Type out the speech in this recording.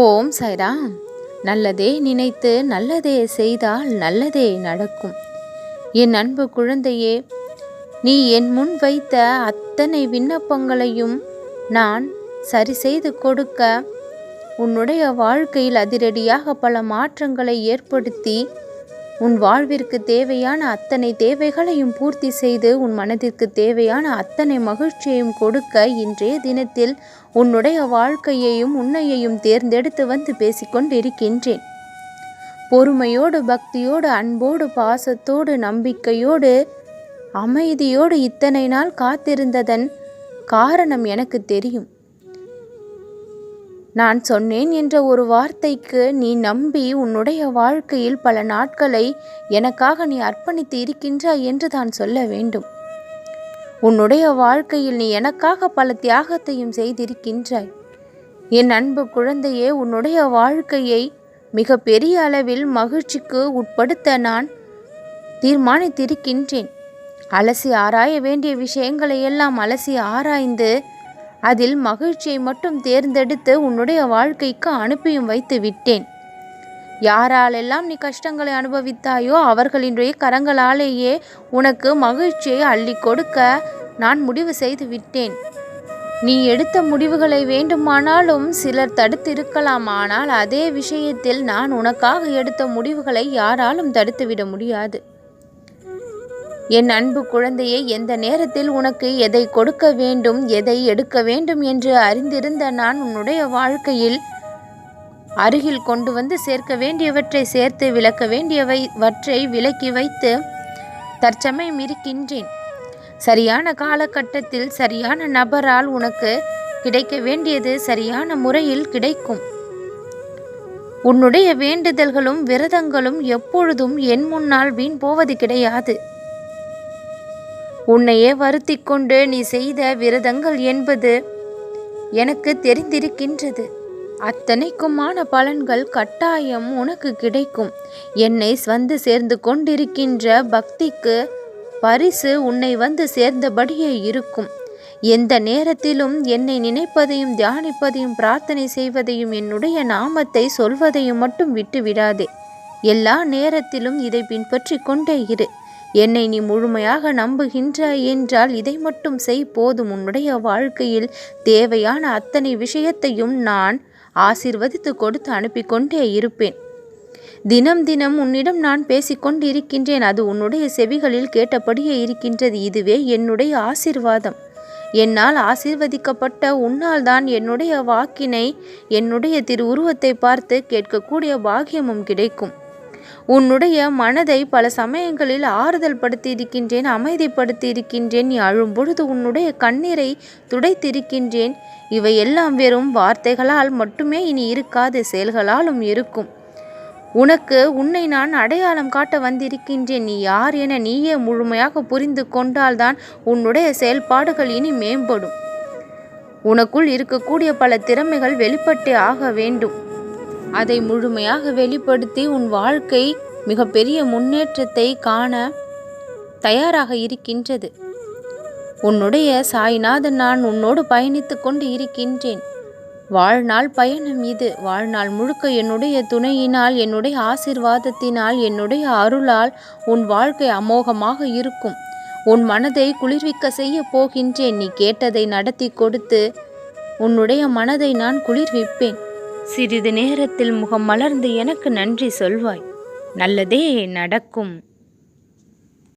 ஓம் சாய்ராம். நல்லதே நினைத்து நல்லதே செய்தால் நல்லதே நடக்கும். என் அன்பு குழந்தையே, நீ என் முன் வைத்த அத்தனை விண்ணப்பங்களையும் நான் சரி செய்து கொடுக்க, உன்னுடைய வாழ்க்கையில் அதிரடியாக பல மாற்றங்களை ஏற்படுத்தி உன் வாழ்விற்கு தேவையான அத்தனை தேவைகளையும் பூர்த்தி செய்து உன் மனதிற்கு தேவையான அத்தனை மகிழ்ச்சியையும் கொடுக்க இன்றைய தினத்தில் உன்னுடைய வாழ்க்கையையும் உன்னையையும் தேர்ந்தெடுத்து வந்து பேசிக்கொண்டிருக்கின்றேன். பொறுமையோடு, பக்தியோடு, அன்போடு, பாசத்தோடு, நம்பிக்கையோடு, அமைதியோடு இத்தனை நாள் காத்திருந்ததன் காரணம் எனக்கு தெரியும். நான் சொன்னேன் என்ற ஒரு வார்த்தைக்கு நீ நம்பி உன்னுடைய வாழ்க்கையில் பல நாட்களை எனக்காக நீ அர்ப்பணித்து இருக்கின்றாய் என்று தான் சொல்ல வேண்டும். உன்னுடைய வாழ்க்கையில் நீ எனக்காக பல தியாகத்தையும் செய்திருக்கின்றாய். என் அன்பு குழந்தையே, உன்னுடைய வாழ்க்கையை மிக பெரிய அளவில் மகிழ்ச்சிக்கு உட்படுத்த நான் தீர்மானித்திருக்கின்றேன். அலசி ஆராய வேண்டிய விஷயங்களை எல்லாம் அலசி ஆராய்ந்து அதில் மகிழ்ச்சியை மட்டும் தேர்ந்தெடுத்து உன்னுடைய வாழ்க்கைக்கு அனுப்பியும் வைத்து விட்டேன். யாராலெல்லாம் நீ கஷ்டங்களை அனுபவித்தாயோ அவர்களினுடைய கரங்களாலேயே உனக்கு மகிழ்ச்சியை அள்ளி கொடுக்க நான் முடிவு செய்து விட்டேன். நீ எடுத்த முடிவுகளை வேண்டுமானாலும் சிலர் தடுத்திருக்கலாம், ஆனால் அதே விஷயத்தில் நான் உனக்காக எடுத்த முடிவுகளை யாராலும் தடுத்துவிட முடியாது. என் அன்பு குழந்தையை, எந்த நேரத்தில் உனக்கு எதை கொடுக்க வேண்டும், எதை எடுக்க வேண்டும் என்று அறிந்திருந்த நான் உன்னுடைய வாழ்க்கையில் அருகில் கொண்டு வந்து சேர்க்க வேண்டியவற்றை சேர்த்து, விளக்க வேண்டியவற்றை விலக்கி வைத்து தற்சமயம் இருக்கின்றேன். சரியான காலகட்டத்தில் சரியான நபரால் உனக்கு கிடைக்க வேண்டியது சரியான முறையில் கிடைக்கும். உன்னுடைய வேண்டுதல்களும் விரதங்களும் எப்பொழுதும் என் முன்னால் வீண் போவது கிடையாது. உன்னையே வருத்தி கொண்டு நீ செய்த விரதங்கள் என்பது எனக்கு தெரிந்திருக்கின்றது. அத்தனைக்குமான பலன்கள் கட்டாயம் உனக்கு கிடைக்கும். என்னை வந்து சேர்ந்து கொண்டிருக்கின்ற பக்திக்கு பரிசு உன்னை வந்து சேர்ந்தபடியே இருக்கும். எந்த நேரத்திலும் என்னை நினைப்பதையும் தியானிப்பதையும் பிரார்த்தனை செய்வதையும் என்னுடைய நாமத்தை சொல்வதையும் மட்டும் விட்டு விடாதே. எல்லா நேரத்திலும் இதை பின்பற்றி கொண்டே இரு. என்னை நீ முழுமையாக நம்புகின்றாய் என்றால் இதை மட்டும் செய், போதும். உன்னுடைய வாழ்க்கையில் தேவையான அத்தனை விஷயத்தையும் நான் ஆசீர்வதித்து கொடுத்து அனுப்பி கொண்டே இருப்பேன். தினம் தினம் உன்னிடம் நான் பேசிக்கொண்டு இருக்கின்றேன். அது உன்னுடைய செவிகளில் கேட்டபடியே இருக்கின்றது. இதுவே என்னுடைய ஆசீர்வாதம். என்னால் ஆசீர்வதிக்கப்பட்ட உன்னால் தான் என்னுடைய வாக்கினை, என்னுடைய திரு உருவத்தை பார்த்து கேட்கக்கூடிய பாக்கியமும் கிடைக்கும். உன்னுடைய மனதை பல சமயங்களில் ஆறுதல் படுத்தி இருக்கின்றேன், அமைதிப்படுத்தி இருக்கின்றேன். நீ அழும் பொழுது உன்னுடைய கண்ணீரை துடைத்திருக்கின்றேன். இவையெல்லாம் வெறும் வார்த்தைகளால் மட்டுமே இனி இருக்காது, செயல்களாலும் இருக்கும். உன்னை நான் அடையாளம் காட்ட வந்திருக்கின்றேன். நீ யார் என நீயே முழுமையாக புரிந்து கொண்டால்தான் உன்னுடைய செயல்பாடுகள் இனி மேம்படும். உனக்குள் இருக்கக்கூடிய பல திறமைகள் வெளிப்பட்டே ஆக வேண்டும். அதை முழுமையாக வெளிப்படுத்தி உன் வாழ்க்கை மிகப்பெரிய முன்னேற்றத்தை காண தயாராக இருக்கின்றது. உன்னுடைய சாய்நாதன் நான் உன்னோடு பயணித்து கொண்டு இருக்கின்றேன். வாழ்நாள் பயணம் இது. வாழ்நாள் முழுக்க என்னுடைய துணையினால், என்னுடைய ஆசீர்வாதத்தினால், என்னுடைய அருளால் உன் வாழ்க்கை அமோகமாக இருக்கும். உன் மனதை குளிர்விக்க செய்ய போகின்றேன். நீ கேட்டதை நடத்தி கொடுத்து உன்னுடைய மனதை நான் குளிர்விப்பேன். சிறிது நேரத்தில் முகம் மலர்ந்து எனக்கு நன்றி சொல்வாய். நல்லதே நடக்கும்.